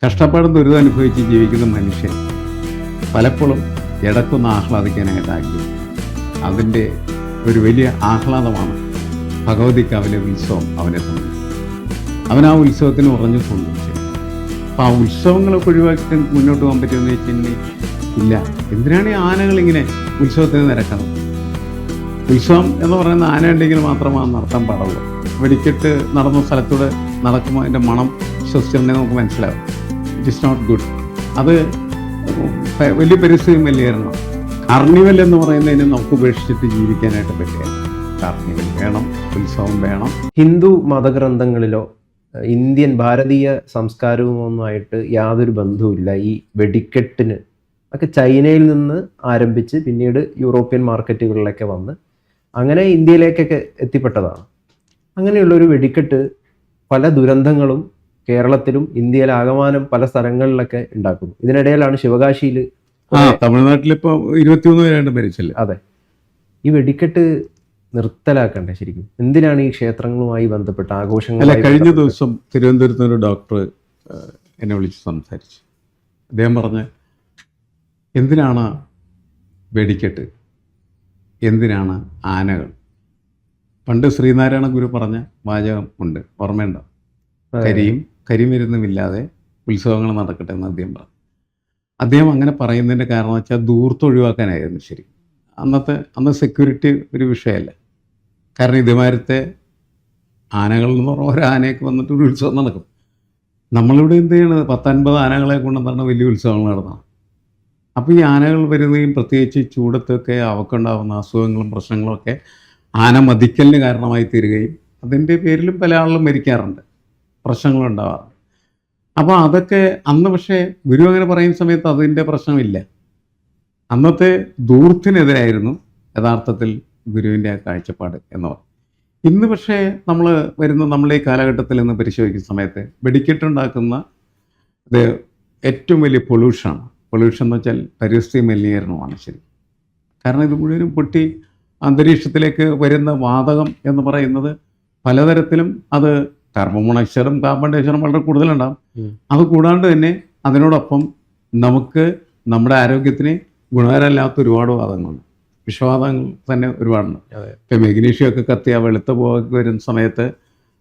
കഷ്ടപ്പാടും ദുരിതം അനുഭവിച്ച് ജീവിക്കുന്ന മനുഷ്യൻ പലപ്പോഴും ഇടക്കൊന്ന് ആഹ്ലാദിക്കാനായിട്ട് ആഗ്രഹിക്കും. അതിൻ്റെ ഒരു വലിയ ആഹ്ലാദമാണ് ഭഗവതിക്കാവിലെ ഉത്സവം അവനെ സംബന്ധിച്ച്. അവൻ ആ ഉത്സവത്തിന് ഉറഞ്ഞിട്ടുണ്ട്. അപ്പം ആ ഉത്സവങ്ങളൊക്കെ ഒഴിവാക്കിയിട്ട് മുന്നോട്ട് പോകാൻ പറ്റുമെന്ന് വെച്ചിട്ടുണ്ടെങ്കിൽ ഇല്ല. എന്തിനാണ് ഈ ആനകളിങ്ങനെ ഉത്സവത്തിന് നിരക്കണം? ഉത്സവം എന്ന് പറയുന്ന ആന ഉണ്ടെങ്കിൽ മാത്രമാണ് നടത്താൻ പാടുള്ളൂ. വെടിക്കെട്ട് നടന്ന സ്ഥലത്തൂടെ നടക്കുമ്പോൾ അതിൻ്റെ മണം ശ്വസിച്ചിട്ടുണ്ടെങ്കിൽ നമുക്ക് മനസ്സിലാവും. It is not good. അത് വലിയ പരിസ്ഥിതി മലിനീകരണം. കാർണിവൽ എന്ന് പറയുന്നതിന് നമുക്ക് ഉപേക്ഷിച്ചിട്ട് ജീവിക്കാനായിട്ട് പറ്റില്ല. കാർണിവൽ വേണം, ഉത്സവം വേണം. ഹിന്ദു മതഗ്രന്ഥങ്ങളിലോ ഇന്ത്യൻ ഭാരതീയ സംസ്കാരവുമൊന്നുമായിട്ട് യാതൊരു ബന്ധവുമില്ല ഈ വെടിക്കെട്ടിന്. ഒക്കെ ചൈനയിൽ നിന്ന് ആരംഭിച്ച് പിന്നീട് യൂറോപ്യൻ മാർക്കറ്റുകളിലൊക്കെ വന്ന് അങ്ങനെ ഇന്ത്യയിലേക്കൊക്കെ എത്തിപ്പെട്ടതാണ്. അങ്ങനെയുള്ളൊരു വെടിക്കെട്ട് പല ദുരന്തങ്ങളും കേരളത്തിലും ഇന്ത്യയിലാകമാനം പല സ്ഥലങ്ങളിലൊക്കെ ഉണ്ടാക്കുന്നു. ഇതിനിടയിലാണ് ശിവകാശിയിൽ തമിഴ്നാട്ടിലിപ്പോൾ 23 പേരാണ്ട് മരിച്ചില്ല. അതെ, ഈ വെടിക്കെട്ട് നിർത്തലാക്കണ്ടേ ശരിക്കും? എന്തിനാണ് ഈ ക്ഷേത്രങ്ങളുമായി ബന്ധപ്പെട്ട ആഘോഷങ്ങൾ? അല്ല, കഴിഞ്ഞ ദിവസം തിരുവനന്തപുരത്ത് ഒരു ഡോക്ടർ എന്നെ വിളിച്ച് സംസാരിച്ചു. അദ്ദേഹം പറഞ്ഞ്, എന്തിനാണ് വെടിക്കെട്ട്, എന്തിനാണ് ആനകൾ? പണ്ട് ശ്രീനാരായണ ഗുരു പറഞ്ഞ വാചകം ഉണ്ട്, ഓർമ്മയുണ്ടോ? കരിമരുന്നുമില്ലാതെ ഉത്സവങ്ങൾ നടക്കട്ടെ എന്ന് അദ്ദേഹം പറഞ്ഞു. അദ്ദേഹം അങ്ങനെ പറയുന്നതിൻ്റെ കാരണം വെച്ചാൽ ദൂർത്ത് ഒഴിവാക്കാനായിരുന്നു. ശരി, അന്ന് സെക്യൂരിറ്റി ഒരു വിഷയമല്ല. കാരണം ഇതുമാരത്തെ ആനകൾ എന്ന് പറഞ്ഞാൽ ഒരാനയൊക്കെ വന്നിട്ട് ഒരു ഉത്സവം നടക്കും. നമ്മളിവിടെ എന്ത് ചെയ്യണത്? 10-50 ആനകളെ കൊണ്ടുവന്നാണ് വലിയ ഉത്സവങ്ങൾ നടന്നത്. അപ്പോൾ ഈ ആനകൾ വരുന്നതും പ്രത്യേകിച്ച് ചൂടത്തൊക്കെ അവക്കുണ്ടാകുന്ന അസുഖങ്ങളും പ്രശ്നങ്ങളൊക്കെ ആന മതിക്കലിന് കാരണമായി തീരുകയും അതിൻ്റെ പേരിലും പല ആളുകളും മരിക്കാറുണ്ട്, പ്രശ്നങ്ങളുണ്ടാവാറുണ്ട്. അപ്പോൾ അതൊക്കെ അന്ന്, പക്ഷേ ഗുരു അങ്ങനെ പറയുന്ന സമയത്ത് അതിൻ്റെ പ്രശ്നമില്ല. അന്നത്തെ ദൂർത്തിനെതിരായിരുന്നു യഥാർത്ഥത്തിൽ ഗുരുവിൻ്റെ ആ കാഴ്ചപ്പാട് എന്ന് പറയും. ഇന്ന് പക്ഷേ നമ്മളെ ഈ കാലഘട്ടത്തിൽ നിന്ന് പരിശോധിക്കുന്ന സമയത്ത് വെടിക്കെട്ടുണ്ടാക്കുന്ന ഇത് ഏറ്റവും വലിയ പൊല്യൂഷൻ എന്ന് വെച്ചാൽ പരിസ്ഥിതി മലിനീകരണമാണ്. ശരി, കാരണം ഇത് മുഴുവനും പൊട്ടി അന്തരീക്ഷത്തിലേക്ക് വരുന്ന വാതകം എന്ന് പറയുന്നത് പലതരത്തിലും അത് കാർബൺ മോണോക്സൈഡും കാർബൺ ഡയോക്സൈഡും വളരെ കൂടുതലുണ്ടാകും. അത് കൂടാണ്ട് തന്നെ അതിനോടൊപ്പം നമുക്ക് നമ്മുടെ ആരോഗ്യത്തിന് ഗുണകരമല്ലാത്ത ഒരുപാട് വാദങ്ങളുണ്ട്, വിഷവാദങ്ങൾ തന്നെ ഒരുപാടുണ്ട്. ഇപ്പം മെഗ്നീഷ്യമൊക്കെ കത്തി ആ വെളുത്ത പോകെ വരുന്ന സമയത്ത്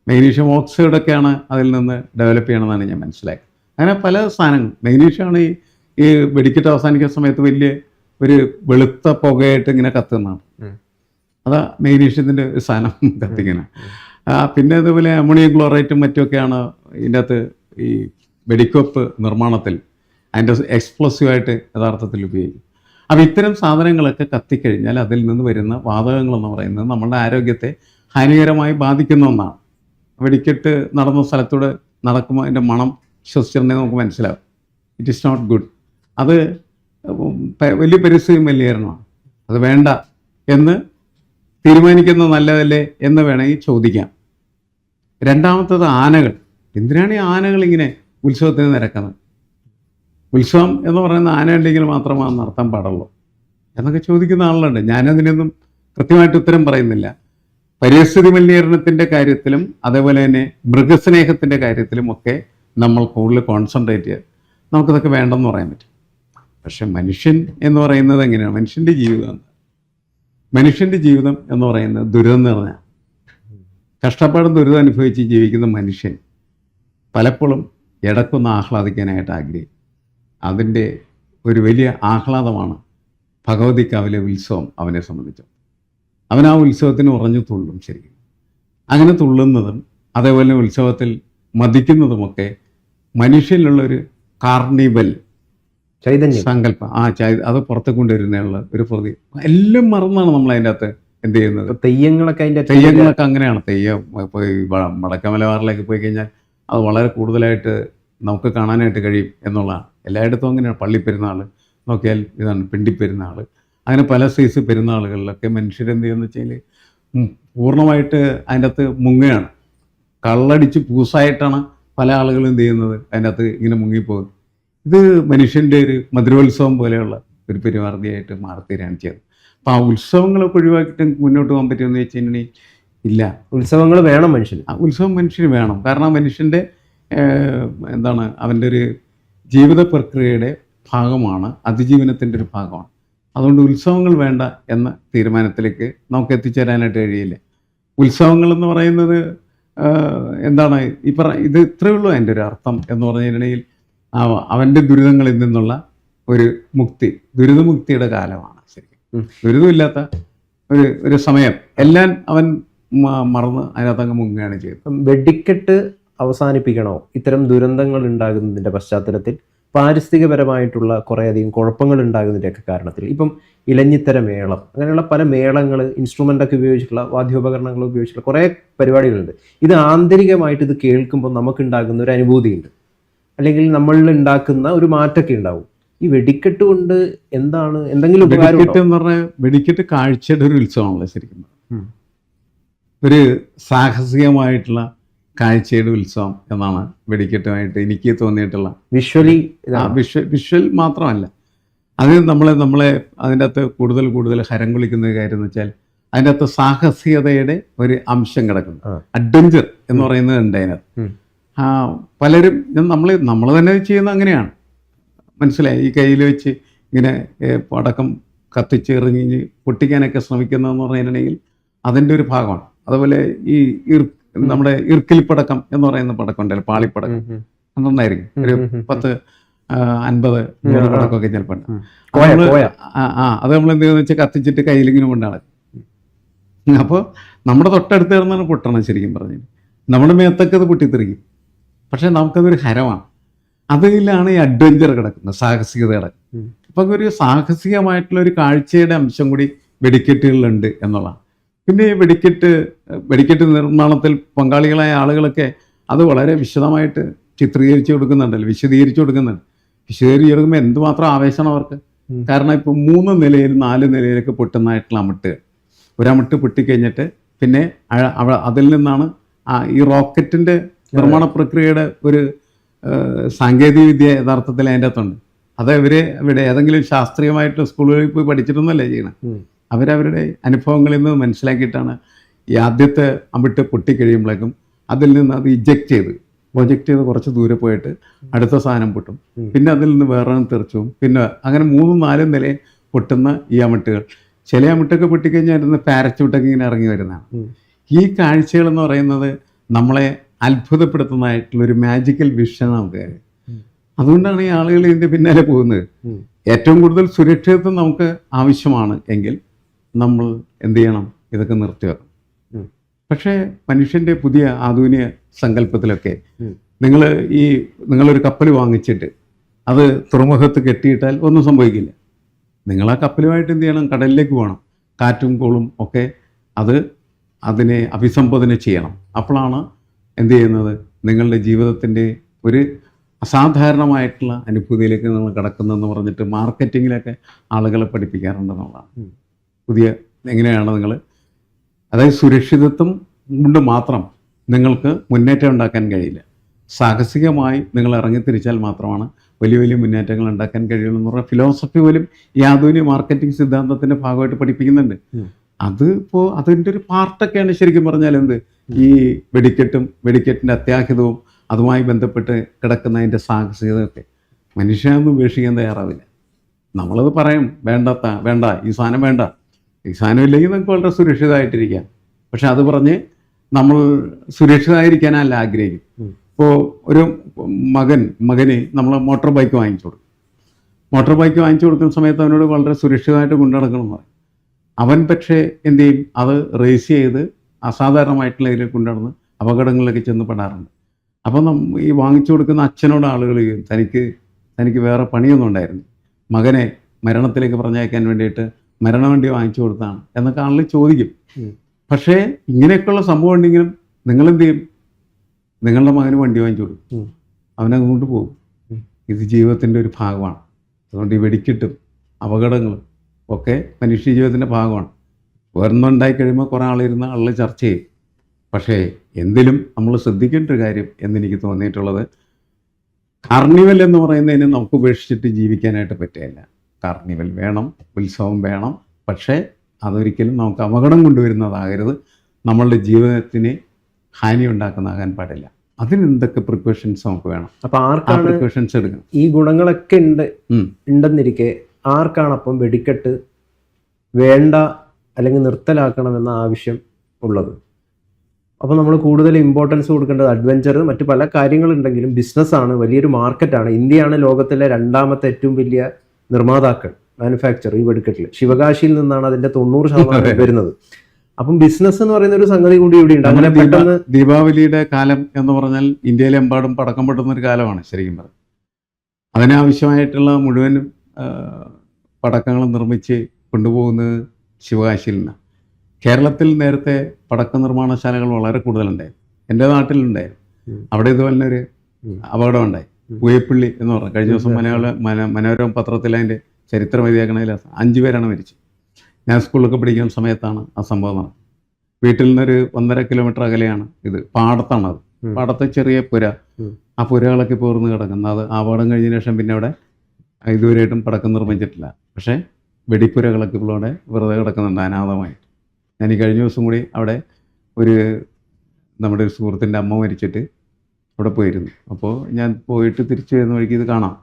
മെഗ്നീഷ്യം ഓക്സൈഡൊക്കെയാണ് അതിൽ നിന്ന് ഡെവലപ്പ് ചെയ്യണമെന്നാണ് ഞാൻ മനസ്സിലാക്കിയത്. അങ്ങനെ പല സാധനങ്ങൾ. മെഗ്നീഷ്യമാണ് ഈ വെടിക്കെട്ട് അവസാനിക്കുന്ന സമയത്ത് വലിയ ഒരു വെളുത്ത പുകയായിട്ട് ഇങ്ങനെ കത്തുന്നതാണ്. അതാ മെഗ്നീഷ്യത്തിൻ്റെ ഒരു സാധനം കത്തിങ്ങനെ. പിന്നെ അതുപോലെ അമോണിയം ക്ലോറൈറ്റും മറ്റുമൊക്കെയാണ് ഇതിൻ്റെ അകത്ത് ഈ വെടിക്കോപ്പ് നിർമ്മാണത്തിൽ അതിൻ്റെ എക്സ്പ്ലോസീവായിട്ട് യഥാർത്ഥത്തിൽ ഉപയോഗിക്കും. അപ്പോൾ ഇത്തരം സാധനങ്ങളൊക്കെ കത്തിക്കഴിഞ്ഞാൽ അതിൽ നിന്ന് വരുന്ന വാതകങ്ങളെന്ന് പറയുന്നത് നമ്മളുടെ ആരോഗ്യത്തെ ഹാനികരമായി ബാധിക്കുന്ന ഒന്നാണ്. വെടിക്കെട്ട് നടന്ന സ്ഥലത്തൂടെ നടക്കുമ്പോൾ അതിൻ്റെ മണം ശ്വസിച്ചിട്ടുണ്ടെങ്കിൽ നമുക്ക് മനസ്സിലാവും. It is not good. അത് വലിയ പരിസ്ഥിതി മലിനീകരണമാണ്. അത് വേണ്ട എന്ന് തീരുമാനിക്കുന്നത് നല്ലതല്ലേ എന്ന് വേണമെങ്കിൽ ചോദിക്കാം. രണ്ടാമത്തത് ആനകൾ. എന്തിനാണ് ഈ ആനകൾ ഇങ്ങനെ ഉത്സവത്തിന് നിരക്കുന്നത്? ഉത്സവം എന്ന് പറയുന്ന ആന ഉണ്ടെങ്കിൽ മാത്രമാണ് നടത്താൻ പാടുള്ളൂ എന്നൊക്കെ ചോദിക്കുന്ന ആളുകളുണ്ട്. ഞാനതിനൊന്നും കൃത്യമായിട്ട് ഉത്തരം പറയുന്നില്ല. പരിസ്ഥിതി മലിനീകരണത്തിൻ്റെ കാര്യത്തിലും അതേപോലെ തന്നെ മൃഗസ്നേഹത്തിൻ്റെ കാര്യത്തിലും ഒക്കെ നമ്മൾ കൂടുതൽ കോൺസെൻട്രേറ്റ് ചെയ്ത് നമുക്കിതൊക്കെ വേണ്ടെന്ന് പറയാൻ പറ്റും. പക്ഷെ മനുഷ്യൻ എന്ന് പറയുന്നത് എങ്ങനെയാണ്? മനുഷ്യൻ്റെ ജീവിതം എന്ന് പറയുന്നത് ദുരിതം നിറഞ്ഞ, കഷ്ടപ്പാടും ദുരിതം അനുഭവിച്ച് ജീവിക്കുന്ന മനുഷ്യൻ പലപ്പോഴും ഇടക്കൊന്ന് ആഹ്ലാദിക്കാനായിട്ട് ആഗ്രഹിക്കും. അതിൻ്റെ ഒരു വലിയ ആഹ്ലാദമാണ് ഭഗവതിക്കാവിലെ ഉത്സവം അവനെ സംബന്ധിച്ച്. അവൻ ആ ഉത്സവത്തിന് ഉറഞ്ഞു തുള്ളും. ശരിക്കും അങ്ങനെ തുള്ളുന്നതും അതേപോലെ ഉത്സവത്തിൽ മതിക്കുന്നതുമൊക്കെ മനുഷ്യനിലുള്ളൊരു കാർണിവൽ ചൈതന്യം സങ്കല്പം, അത് പുറത്ത് കൊണ്ടുവരുന്നുള്ള ഒരു പ്രതി. എല്ലാം മറന്നാണ് നമ്മൾ അതിൻ്റെ അകത്ത് എന്ത് ചെയ്യുന്നത്. തെയ്യങ്ങളൊക്കെ അങ്ങനെയാണ്. തെയ്യം ഇപ്പോൾ ഈ വടക്കമലബാറിലേക്ക് പോയി കഴിഞ്ഞാൽ അത് വളരെ കൂടുതലായിട്ട് നമുക്ക് കാണാനായിട്ട് കഴിയും എന്നുള്ളതാണ്. എല്ലായിടത്തും അങ്ങനെയാണ്. പള്ളിപ്പെരുന്നാൾ നോക്കിയാൽ ഇതാണ്, പിണ്ടിപ്പെരുന്നാൾ, അങ്ങനെ പല സൈസ് പെരുന്നാളുകളിലൊക്കെ മനുഷ്യരെന്ത് ചെയ്യുന്നത് വെച്ചാൽ പൂർണ്ണമായിട്ട് അതിൻ്റെ അകത്ത് മുങ്ങുകയാണ്. കള്ളടിച്ച് പൂസായിട്ടാണ് പല ആളുകളും എന്ത് ചെയ്യുന്നത്, അതിൻ്റെ അകത്ത് ഇങ്ങനെ മുങ്ങിപ്പോകുന്നത്. ഇത് മനുഷ്യൻ്റെ ഒരു മധുരോത്സവം പോലെയുള്ള ഒരു പെരുമാറുകയായിട്ട് മാറിത്തീരാണ് ചെയ്തത്. അപ്പോൾ ആ ഉത്സവങ്ങളൊക്കെ ഒഴിവാക്കിയിട്ട് മുന്നോട്ട് പോകാൻ പറ്റുമെന്ന് വെച്ചിട്ടുണ്ടെങ്കിൽ ഇല്ല. ഉത്സവങ്ങൾ വേണം മനുഷ്യന്. ഉത്സവം മനുഷ്യന് വേണം. കാരണം മനുഷ്യൻ്റെ അവൻ്റെ ഒരു ജീവിത പ്രക്രിയയുടെ ഭാഗമാണ്, അതിജീവനത്തിൻ്റെ ഒരു ഭാഗമാണ്. അതുകൊണ്ട് ഉത്സവങ്ങൾ വേണ്ട എന്ന തീരുമാനത്തിലേക്ക് നമുക്ക് എത്തിച്ചേരാനായിട്ട് കഴിയില്ല. ഉത്സവങ്ങൾ എന്ന് പറയുന്നത് എന്താണ് ഇത് ഇത്രയേ ഉള്ളൂ അതിൻ്റെ ഒരു അർത്ഥം എന്ന് പറഞ്ഞിട്ടുണ്ടെങ്കിൽ അവൻ്റെ ദുരിതങ്ങളിൽ നിന്നുള്ള ഒരു മുക്തി, ദുരിതമുക്തിയുടെ കാലമാണ് ശരിക്കും. ദുരിതമില്ലാത്ത ഒരു സമയം എല്ലാം അവൻ മറന്ന് അതിനകത്തങ്ങ് മുങ്ങുകയാണ് ചെയ്തത്. വെടിക്കെട്ട് അവസാനിപ്പിക്കണോ ഇത്തരം ദുരന്തങ്ങൾ ഉണ്ടാകുന്നതിൻ്റെ പശ്ചാത്തലത്തിൽ? പാരിസ്ഥിതികപരമായിട്ടുള്ള കുറേയധികം കുഴപ്പങ്ങൾ ഉണ്ടാകുന്നതിൻ്റെയൊക്കെ കാരണത്തിൽ ഇപ്പം ഇലഞ്ഞിത്തര മേളം, അങ്ങനെയുള്ള പല മേളങ്ങൾ, ഇൻസ്ട്രുമെൻ്റൊക്കെ ഉപയോഗിച്ചിട്ടുള്ള വാദ്യോപകരണങ്ങൾ ഉപയോഗിച്ചിട്ടുള്ള കുറേ പരിപാടികളുണ്ട്. ഇത് ആന്തരികമായിട്ട് ഇത് കേൾക്കുമ്പോൾ നമുക്കുണ്ടാകുന്ന ഒരു അനുഭൂതിയുണ്ട്, അല്ലെങ്കിൽ നമ്മളിൽ ഉണ്ടാക്കുന്ന ഒരു മാറ്റമൊക്കെ ഉണ്ടാവും. ഈ വെടിക്കെട്ട് കൊണ്ട് എന്താണ് എന്തെങ്കിലും ഉപകാരം? വെടിക്കെട്ട് എന്ന് പറഞ്ഞാൽ വെടിക്കെട്ട് കാഴ്ചയുടെ ഒരു ഉത്സവമാണല്ലോ ശരിക്കും. ഒരു സാഹസികമായിട്ടുള്ള കാഴ്ചയുടെ ഉത്സവം എന്നാണ് വെടിക്കെട്ടുമായിട്ട് എനിക്ക് തോന്നിയിട്ടുള്ള. വിഷ്വൽ മാത്രമല്ല, അത് നമ്മളെ അതിൻ്റെ അകത്ത് കൂടുതൽ ഹരം കൊള്ളിക്കുന്ന കാര്യം എന്ന് വെച്ചാൽ അതിൻ്റെ അകത്ത് സാഹസികതയുടെ ഒരു അംശം കിടക്കുന്നു. അഡ്വഞ്ചർ എന്ന് പറയുന്നത് ഉണ്ട് അതിനകത്ത്. പലരും നമ്മൾ തന്നെ ചെയ്യുന്ന അങ്ങനെയാണ്, മനസ്സിലായി. ഈ കയ്യിൽ വെച്ച് ഇങ്ങനെ പടക്കം കത്തിച്ചെറിഞ്ഞ് പൊട്ടിക്കാനൊക്കെ ശ്രമിക്കുന്നതെന്ന് പറഞ്ഞിട്ടുണ്ടെങ്കിൽ അതിൻ്റെ ഒരു ഭാഗമാണ്. അതുപോലെ ഈ നമ്മുടെ ഇർക്കിലിപ്പടക്കം എന്ന് പറയുന്ന പടക്കം ഉണ്ടല്ലോ, പാളിപ്പടക്കം, നന്നായിരിക്കും. ഒരു 10-50 പടക്കമൊക്കെ ചിലപ്പോൾ അത് നമ്മൾ എന്ത് ചെയ്യുന്ന വെച്ചാൽ കത്തിച്ചിട്ട് കയ്യിലിങ്ങനെ കൊണ്ടാണ്. അപ്പോൾ നമ്മുടെ തൊട്ടടുത്ത് കിടന്നാണ് പൊട്ടണം ശരിക്കും പറഞ്ഞു. നമ്മുടെ മേത്തൊക്കെ അത് പൊട്ടിത്തെറിക്കും, പക്ഷെ നമുക്കതൊരു ഹരമാണ്. അതിലാണ് ഈ അഡ്വഞ്ചർ കിടക്കുന്നത്, സാഹസികത കിടക്കുന്നത്. അപ്പം ഒരു സാഹസികമായിട്ടുള്ള ഒരു കാഴ്ചയുടെ അംശം കൂടി വെടിക്കെട്ടുകളിലുണ്ട് എന്നുള്ളതാണ്. പിന്നെ ഈ വെടിക്കെട്ട് നിർമ്മാണത്തിൽ പങ്കാളികളായ ആളുകളൊക്കെ അത് വളരെ വിശദമായിട്ട് വിശദീകരിച്ചു കൊടുക്കുന്നുണ്ട്. വിശദീകരിച്ചു കൊടുക്കുമ്പോൾ എന്തുമാത്രം ആവേശമാണ് അവർക്ക്. കാരണം ഇപ്പം 3 നിലയിൽ 4 നിലയിലൊക്കെ പൊട്ടുന്നതായിട്ടുള്ള അമിട്ടുകൾ, ഒരമിട്ട് പൊട്ടിക്കഴിഞ്ഞിട്ട് പിന്നെ അതിൽ നിന്നാണ് ഈ റോക്കറ്റിൻ്റെ നിർമ്മാണ പ്രക്രിയയുടെ ഒരു സാങ്കേതിക വിദ്യ യഥാർത്ഥത്തിൽ അതിൻ്റെ അകത്തുണ്ട്. അത് ഇവിടെ ഏതെങ്കിലും ശാസ്ത്രീയമായിട്ട് സ്കൂളുകളിൽ പോയി പഠിച്ചിട്ടൊന്നുമല്ലേ ചെയ്യണം. അവരവരുടെ അനുഭവങ്ങളിൽ നിന്ന് മനസ്സിലാക്കിയിട്ടാണ് ഈ ആദ്യത്തെ അമിട്ട് പൊട്ടിക്കഴിയുമ്പോഴേക്കും അതിൽ നിന്ന് അത് പ്രൊജക്റ്റ് ചെയ്ത് കുറച്ച് ദൂരെ പോയിട്ട് അടുത്ത സാധനം പൊട്ടും, പിന്നെ അതിൽ നിന്ന് വേറെ തെറിച്ചും, പിന്നെ അങ്ങനെ 3-4 നിലയിൽ പൊട്ടുന്ന ഈ അമിട്ടുകൾ. ചില അമിട്ടൊക്കെ പൊട്ടിക്കഴിഞ്ഞാൽ ഇരുന്ന് പാരച്യൂട്ടൊക്കെ ഇങ്ങനെ ഇറങ്ങി വരുന്നതാണ്. ഈ കാഴ്ചകൾ എന്ന് പറയുന്നത് നമ്മളെ അത്ഭുതപ്പെടുത്തുന്നതായിട്ടുള്ളൊരു മാജിക്കൽ വിഷൻ നമുക്ക്. അതുകൊണ്ടാണ് ഈ ആളുകൾ ഇതിൻ്റെ പിന്നാലെ പോകുന്നത്. ഏറ്റവും കൂടുതൽ സുരക്ഷിതത്വം നമുക്ക് ആവശ്യമാണ് എങ്കിൽ നമ്മൾ എന്ത് ചെയ്യണം? ഇതൊക്കെ നിർത്തിവെക്കണം. പക്ഷേ മനുഷ്യൻ്റെ പുതിയ ആധുനിക സങ്കല്പത്തിലൊക്കെ നിങ്ങളൊരു കപ്പൽ വാങ്ങിച്ചിട്ട് അത് തുറമുഖത്ത് കെട്ടിയിട്ടാൽ ഒന്നും സംഭവിക്കില്ല. നിങ്ങൾ ആ കപ്പലുമായിട്ട് എന്ത് ചെയ്യണം? കടലിലേക്ക് പോകണം. കാറ്റും കോളും ഒക്കെ അതിനെ അഭിസംബോധന ചെയ്യണം. അപ്പോഴാണ് എന്ത് ചെയ്യുന്നത്? നിങ്ങളുടെ ജീവിതത്തിൻ്റെ ഒരു അസാധാരണമായിട്ടുള്ള അനുഭൂതിയിലേക്ക് നിങ്ങൾ കിടക്കുന്നതെന്ന് പറഞ്ഞിട്ട് മാർക്കറ്റിങ്ങിലൊക്കെ ആളുകളെ പഠിപ്പിക്കാറുണ്ടെന്നുള്ളതാണ്. എങ്ങനെയാണ് നിങ്ങൾ, അതായത് സുരക്ഷിതത്വം കൊണ്ട് മാത്രം നിങ്ങൾക്ക് മുന്നേറ്റം ഉണ്ടാക്കാൻ കഴിയില്ല. സാഹസികമായി നിങ്ങൾ ഇറങ്ങിത്തിരിച്ചാൽ മാത്രമാണ് വലിയ വലിയ മുന്നേറ്റങ്ങൾ ഉണ്ടാക്കാൻ കഴിയുള്ളൂ എന്ന് പറഞ്ഞ ഫിലോസഫി പോലും ഈ ആധുനിക മാർക്കറ്റിംഗ് സിദ്ധാന്തത്തിൻ്റെ ഭാഗമായിട്ട് പഠിപ്പിക്കുന്നുണ്ട്. അതിൻ്റെ ഒരു പാർട്ടൊക്കെയാണ് ശരിക്കും പറഞ്ഞാൽ ഈ വെടിക്കെട്ടിൻ്റെ അത്യാഹിതവും അതുമായി ബന്ധപ്പെട്ട് കിടക്കുന്നതിൻ്റെ സാഹസികതയൊക്കെ. മനുഷ്യനൊന്നും ഉപേക്ഷിക്കാൻ തയ്യാറാവില്ല. നമ്മളത് പറയും, വേണ്ട ഈ സാധനം വേണ്ട, ഈ സാധനം ഇല്ലെങ്കിൽ നമുക്ക് വളരെ സുരക്ഷിതമായിട്ടിരിക്കാം. പക്ഷെ അത് പറഞ്ഞ് നമ്മൾ സുരക്ഷിതമായിരിക്കാനല്ല ആഗ്രഹിക്കും. ഇപ്പോൾ ഒരു മകന് നമ്മൾ മോട്ടോർ ബൈക്ക് വാങ്ങിച്ചു കൊടുക്കുന്ന സമയത്ത് അവനോട് വളരെ സുരക്ഷിതമായിട്ട് കൊണ്ടു നടക്കണം പറയും. അവൻ പക്ഷേ എന്ത് ചെയ്യും? അത് റേസ് ചെയ്ത് അസാധാരണമായിട്ടുള്ള ഇതിൽ കൊണ്ടുനടന്ന് അപകടങ്ങളിലൊക്കെ ചെന്ന് പെടാറുണ്ട്. അപ്പം ഈ വാങ്ങിച്ചു കൊടുക്കുന്ന അച്ഛനോട് ആളുകൾ തനിക്ക് വേറെ പണിയൊന്നും ഉണ്ടായിരുന്നു, മകനെ മരണത്തിലേക്ക് പറഞ്ഞയക്കാൻ വേണ്ടിയിട്ട് മരണവണ്ടി വാങ്ങിച്ചു കൊടുത്താണ് എന്നൊക്കെ ആളുകൾ ചോദിക്കും. പക്ഷേ ഇങ്ങനെയൊക്കെയുള്ള സംഭവം ഉണ്ടെങ്കിലും നിങ്ങളെന്ത് ചെയ്യും? നിങ്ങളുടെ മകന് വണ്ടി വാങ്ങിച്ചു കൊടുക്കും, അവനതുകൊണ്ട് പോകും. ഇത് ജീവിതത്തിൻ്റെ ഒരു ഭാഗമാണ്. അതുകൊണ്ട് ഈ വെടിക്കെട്ടും അപകടങ്ങളും ഒക്കെ മനുഷ്യ ജീവിതത്തിൻ്റെ ഭാഗമാണ്. ഒരെണ്ണമുണ്ടായി കഴിയുമ്പോൾ കുറേ ആളുകൾ ചർച്ച ചെയ്യും. പക്ഷേ എന്തിലും നമ്മൾ ശ്രദ്ധിക്കേണ്ട ഒരു കാര്യം എന്നെനിക്ക് തോന്നിയിട്ടുള്ളത്, കാർണിവൽ എന്ന് പറയുന്നതിന് നമുക്ക് ഉപേക്ഷിച്ചിട്ട് ജീവിക്കാനായിട്ട് പറ്റുകയില്ല. കാർണിവൽ വേണം, ഉത്സവം വേണം, പക്ഷേ അതൊരിക്കലും നമുക്ക് അപകടം കൊണ്ടുവരുന്നതാകരുത്, നമ്മളുടെ ജീവിതത്തിന് ഹാനി ഉണ്ടാക്കുന്നതാകാൻ പാടില്ല. അതിനെന്തൊക്കെ പ്രിക്കോഷൻസ് നമുക്ക് വേണം, അപ്പൊ ആ ആർക്കാണ് പ്രിക്കോഷൻസ് എടുക്കണം. ഈ ഗുണങ്ങളൊക്കെ ഉം. ഉണ്ടെന്നിരിക്കെ ആർക്കാണ് അപ്പം വെടിക്കെട്ട് വേണ്ട അല്ലെങ്കിൽ നിർത്തലാക്കണമെന്ന ആവശ്യം ഉള്ളത്? അപ്പോൾ നമ്മൾ കൂടുതൽ ഇമ്പോർട്ടൻസ് കൊടുക്കേണ്ടത് അഡ്വഞ്ചർ മറ്റു പല കാര്യങ്ങളുണ്ടെങ്കിലും ബിസിനസ്സാണ്, വലിയൊരു മാർക്കറ്റാണ്. ഇന്ത്യയാണ് ലോകത്തിലെ 2ാമത്തെ ഏറ്റവും വലിയ നിർമ്മാതാക്കൾ, മാനുഫാക്ചർ ഈ വെടിക്കെട്ടിൽ. ശിവകാശിയിൽ നിന്നാണ് അതിന്റെ 90% വരുന്നത്. അപ്പം ബിസിനസ് എന്ന് പറയുന്ന ഒരു സംഗതി കൂടി ഇവിടെ ഉണ്ട്. അങ്ങനെ പെട്ടെന്ന് ദീപാവലിയുടെ കാലം എന്ന് പറഞ്ഞാൽ ഇന്ത്യയിലെമ്പാടും പടക്കം പൊട്ടുന്ന ഒരു കാലമാണ് ശരിക്കും പറഞ്ഞാൽ. അതിനാവശ്യമായിട്ടുള്ള മുഴുവൻ പടക്കങ്ങളും നിർമ്മിച്ച് കൊണ്ടുപോകുന്നത് ശിവകാശിയിൽ നിന്നാണ്. കേരളത്തിൽ നേരത്തെ പടക്ക നിർമ്മാണശാലകൾ വളരെ കൂടുതലുണ്ടായിരുന്നു. എൻ്റെ നാട്ടിലുണ്ടായിരുന്നു. അവിടെ ഇതുപോലെ ഒരു അപകടം ഉണ്ടായി. പൂയപ്പള്ളി എന്ന് പറഞ്ഞു. കഴിഞ്ഞ ദിവസം മനോരമ പത്രത്തിൽ അതിൻ്റെ ചരിത്രം എഴുതിയേക്കണതിൽ 5 പേരാണ് മരിച്ചത്. ഞാൻ സ്കൂളിലൊക്കെ പഠിക്കുന്ന സമയത്താണ് ആ സംഭവം നടന്നത്. വീട്ടിൽ നിന്നൊരു 1.5 കിലോമീറ്റർ അകലെയാണ് ഇത്. പാടത്താണത്. പാടത്തെ ചെറിയ പുര. ആ പുരകളൊക്കെ പോർന്ന് കിടക്കുന്നത്. അത് അപകടം കഴിഞ്ഞതിന് ശേഷം പിന്നെ അവിടെ ഇതുവരെയായിട്ടും പടക്കം നിർമ്മിച്ചിട്ടില്ല. പക്ഷേ വെടിപ്പുരകളൊക്കെ ഇപ്പോൾ അവിടെ വെറുതെ കിടക്കുന്നുണ്ട് അനാഥമായിട്ട്. ഞാൻ ഈ കഴിഞ്ഞ ദിവസം കൂടി അവിടെ നമ്മുടെ ഒരു സുഹൃത്തിൻ്റെ അമ്മ മരിച്ചിട്ട് അവിടെ പോയിരുന്നു. അപ്പോൾ ഞാൻ പോയിട്ട് തിരിച്ചു വരുന്ന വഴിക്ക് ഇത് കാണാം.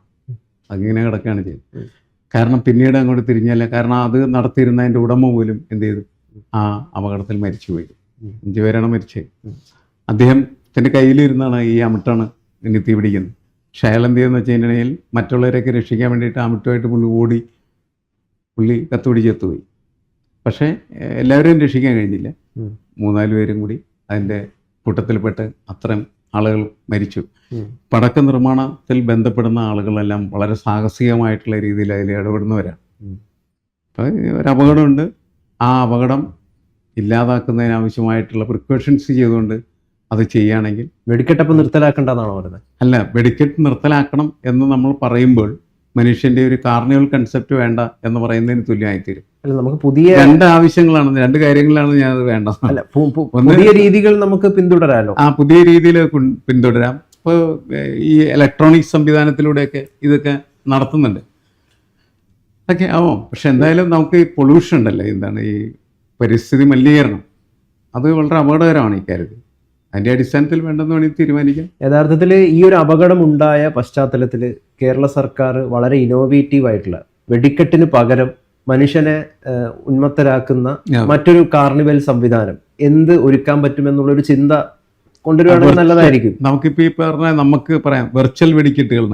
അതിങ്ങനെ കിടക്കുകയാണ് ചെയ്തത്. കാരണം പിന്നീട് അങ്ങോട്ട് തിരിഞ്ഞല്ല. കാരണം അത് നടത്തിയിരുന്നതിൻ്റെ ഉടമ പോലും എന്ത് ചെയ്തു, ആ അപകടത്തിൽ മരിച്ചുപോയി. 5 പേരാണ് മരിച്ചത്. അദ്ദേഹത്തിൻ്റെ കയ്യിലിരുന്നാണ് ഈ അമിട്ടാണ് ഇനി തീ പിടിക്കുന്നത്. പക്ഷേ അയാൾ എന്ത് ചെയ്യുന്ന വെച്ച് കഴിഞ്ഞാൽ മറ്റുള്ളവരെയൊക്കെ രക്ഷിക്കാൻ വേണ്ടിയിട്ട് അമിട്ടുമായിട്ട് പുള്ളി കത്തുപിടിച്ച് എത്തുപോയി. പക്ഷേ എല്ലാവരെയും രക്ഷിക്കാൻ കഴിഞ്ഞില്ല. 3-4 പേരും കൂടി അതിൻ്റെ കൂട്ടത്തിൽപ്പെട്ട് അത്രയും ആളുകൾ മരിച്ചു. പടക്ക നിർമ്മാണത്തിൽ ബന്ധപ്പെടുന്ന ആളുകളെല്ലാം വളരെ സാഹസികമായിട്ടുള്ള രീതിയിൽ അതിൽ ഇടപെടുന്നവരാണ്. അപ്പോൾ ഒരു അപകടമുണ്ട്. ആ അപകടം ഇല്ലാതാക്കുന്നതിനാവശ്യമായിട്ടുള്ള പ്രിക്കോഷൻസ് ചെയ്തുകൊണ്ട് അത് ചെയ്യുകയാണെങ്കിൽ വെടിക്കെട്ടപ്പം നിർത്തലാക്കേണ്ടതാണോ പറയുന്നത്? അല്ല, വെടിക്കെട്ട് നിർത്തലാക്കണം എന്ന് നമ്മൾ പറയുമ്പോൾ മനുഷ്യൻ്റെ ഒരു കാർണിവൽ കൺസെപ്റ്റ് വേണ്ട എന്ന് പറയുന്നതിന് തുല്യമായിത്തീരും. അല്ല, നമുക്ക് പുതിയ 2 ആവശ്യങ്ങളാണ്, 2 കാര്യങ്ങളിലാണ് ഞാനത് വേണ്ടത്. പുതിയ രീതികൾ നമുക്ക് പിന്തുടരാമല്ലോ. ആ പുതിയ രീതിയിൽ പിന്തുടരാം. ഇപ്പോൾ ഈ ഇലക്ട്രോണിക് സംവിധാനത്തിലൂടെയൊക്കെ ഇതൊക്കെ നടത്തുന്നുണ്ട്. അതൊക്കെ ആവാം. പക്ഷെ എന്തായാലും നമുക്ക് ഈ പൊല്യൂഷൻ ഉണ്ടല്ലോ, എന്താണ് ഈ പരിസ്ഥിതി മലിനീകരണം, അത് വളരെ അപകടകരമാണ് ഇക്കാര്യത്തിൽ. അതിൻ്റെ അടിസ്ഥാനത്തിൽ വേണ്ടെന്ന് വേണമെങ്കിൽ തീരുമാനിക്കാം. യഥാർത്ഥത്തിൽ ഈ ഒരു അപകടം ഉണ്ടായ പശ്ചാത്തലത്തിൽ കേരള സർക്കാർ വളരെ ഇന്നോവേറ്റീവ് ആയിട്ടുള്ള വെടിക്കെട്ടിന് പകരം മനുഷ്യനെ ഉന്മത്തരാക്കുന്ന മറ്റൊരു കാർണിവൽ സംവിധാനം എന്ത് ഒരുക്കാൻ പറ്റുമെന്നുള്ളൊരു ചിന്ത കൊണ്ടുവരുവാണെങ്കിൽ നല്ലതായിരിക്കും. നമുക്കിപ്പോൾ ഈ പറഞ്ഞ നമുക്ക് പറയാം വെർച്വൽ വെടിക്കെട്ടുകൾ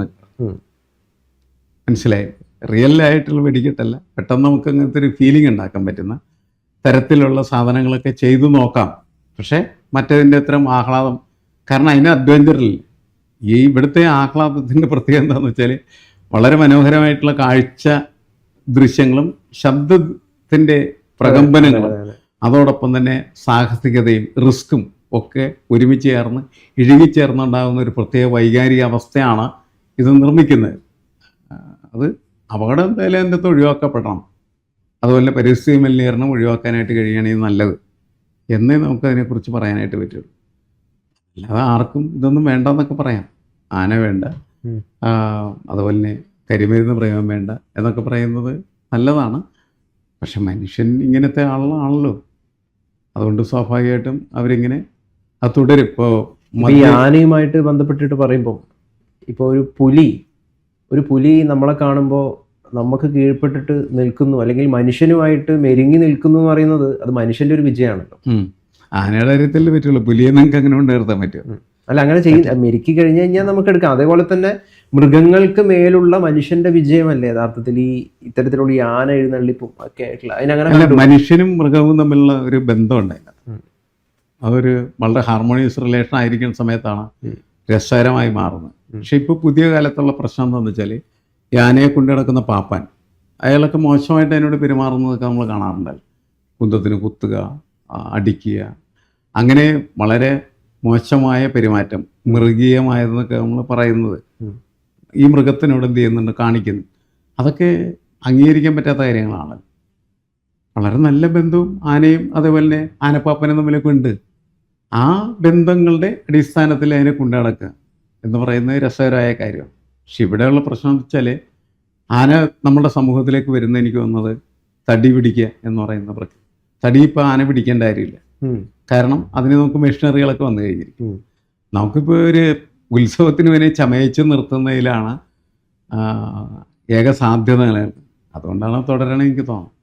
മനസ്സിലായി. റിയൽ ആയിട്ടുള്ള വെടിക്കെട്ടല്ല, പെട്ടെന്ന് നമുക്ക് അങ്ങനത്തെ ഒരു ഫീലിംഗ് ഉണ്ടാക്കാൻ പറ്റുന്ന തരത്തിലുള്ള സാധനങ്ങളൊക്കെ ചെയ്തു നോക്കാം. പക്ഷേ മറ്റതിൻ്റെ അത്തരം ആഹ്ലാദം, കാരണം അതിന് അഡ്വഞ്ചറിൽ ഈ ഇവിടുത്തെ ആഹ്ലാദത്തിൻ്റെ പ്രത്യേകത എന്താണെന്ന് വെച്ചാൽ വളരെ മനോഹരമായിട്ടുള്ള കാഴ്ച ദൃശ്യങ്ങളും ശബ്ദത്തിൻ്റെ പ്രകമ്പനങ്ങളും അതോടൊപ്പം തന്നെ സാഹസികതയും റിസ്ക്കും ഒക്കെ ഒരുമിച്ച് ചേർന്ന് ഇഴുകിച്ചേർന്നുണ്ടാകുന്ന ഒരു പ്രത്യേക വൈകാരിക അവസ്ഥയാണ് ഇത് നിർമ്മിക്കുന്നത്. അത് അപകടം എന്തായാലും അതിൻ്റെ അകത്ത് ഒഴിവാക്കപ്പെടണം. അതുപോലെ പരിസ്ഥിതി മലിനീകരണം ഒഴിവാക്കാനായിട്ട് കഴിയുകയാണെങ്കിൽ നല്ലത് എന്നേ നമുക്കതിനെക്കുറിച്ച് പറയാനായിട്ട് പറ്റുള്ളൂ. അല്ലാതെ ആർക്കും ഇതൊന്നും വേണ്ടെന്നൊക്കെ പറയാം. ആന വേണ്ട, അതുപോലെ തന്നെ കരിമരുന്ന് പ്രയോഗം വേണ്ട എന്നൊക്കെ പറയുന്നത് നല്ലതാണ്. പക്ഷെ മനുഷ്യൻ ഇങ്ങനത്തെ ആളാണല്ലോ, അതുകൊണ്ട് സ്വാഭാവികമായിട്ടും അവരിങ്ങനെ അത് തുടരും. ഇപ്പോൾ ഈ ആനയുമായിട്ട് ബന്ധപ്പെട്ടിട്ട് പറയുമ്പോൾ ഇപ്പോൾ ഒരു പുലി നമ്മളെ കാണുമ്പോൾ നമുക്ക് കീഴ്പ്പെട്ടിട്ട് നിൽക്കുന്നു, അല്ലെങ്കിൽ മനുഷ്യനുമായിട്ട് മെരുങ്ങി നിൽക്കുന്നു എന്ന് പറയുന്നത് അത് മനുഷ്യന്റെ ഒരു വിജയമാണല്ലോ. ആനയുടെ കാര്യത്തിൽ പറ്റുള്ളൂ, പുലിയെ നിങ്ങൾക്ക് അങ്ങനെ കൊണ്ടുവരുത്താൻ പറ്റുമോ? അല്ല, അങ്ങനെ മെരുക്കി കഴിഞ്ഞു കഴിഞ്ഞാൽ നമുക്ക് എടുക്കാം. അതേപോലെ തന്നെ മൃഗങ്ങൾക്ക് മേലുള്ള മനുഷ്യന്റെ വിജയമല്ലേ യഥാർത്ഥത്തിൽ ഈ ഇത്തരത്തിലുള്ള ഈ ആന എഴുന്നള്ളിപ്പും ഒക്കെ ആയിട്ടുള്ള അതിനങ്ങനെ മനുഷ്യനും മൃഗവും തമ്മിലുള്ള ഒരു ബന്ധം ഉണ്ടായില്ല. അതൊരു വളരെ ഹാർമോണിയസ് റിലേഷൻ ആയിരിക്കുന്ന സമയത്താണ് രസകരമായി മാറുന്നത്. പക്ഷെ ഇപ്പോൾ പുതിയ കാലത്തുള്ള പ്രശ്നം എന്താണെന്ന് വെച്ചാൽ ഈ ആനയെ കൊണ്ടു നടക്കുന്ന പാപ്പാൻ, അയാളൊക്കെ മോശമായിട്ട് അതിനോട് പെരുമാറുന്നതൊക്കെ നമ്മൾ കാണാറുണ്ടല്ലോ. കുന്തത്തിന് കുത്തുക, അടിക്കുക, അങ്ങനെ വളരെ മോശമായ പെരുമാറ്റം, മൃഗീയമായതെന്നൊക്കെ നമ്മൾ പറയുന്നത് ഈ മൃഗത്തിനോട് എന്ത് ചെയ്യുന്നുണ്ട്, കാണിക്കുന്നു. അതൊക്കെ അംഗീകരിക്കാൻ പറ്റാത്ത കാര്യങ്ങളാണ്. വളരെ നല്ല ബന്ധവും ആനയും അതേപോലെ തന്നെ ആനപ്പാപ്പനും തമ്മിലൊക്കെ ഉണ്ട്. ആ ബന്ധങ്ങളുടെ അടിസ്ഥാനത്തിൽ അതിനെ കൊണ്ടു നടക്കുക എന്ന് പറയുന്നത് രസകരമായ കാര്യമാണ്. പക്ഷെ ഇവിടെയുള്ള പ്രശ്നം എന്ന് വെച്ചാൽ ആന നമ്മുടെ സമൂഹത്തിലേക്ക് വരുന്ന എനിക്ക് തോന്നുന്നത് തടി പിടിക്കുക എന്ന് പറയുന്ന പ്രക്രിയ. തടി ഇപ്പോൾ ആന പിടിക്കേണ്ട കാര്യമില്ല, കാരണം അതിന് നമുക്ക് മെഷീനറികളൊക്കെ വന്നു കഴിഞ്ഞിരിക്കും. നമുക്കിപ്പോൾ ഒരു ഉത്സവത്തിന് വേണ്ടി ചമയിച്ച് നിർത്തുന്നതിലാണ് ഏക സാധ്യത നിലനിൽക്കുന്നത്. അതുകൊണ്ടാണ് തുടരണം എനിക്ക് തോന്നുന്നത്.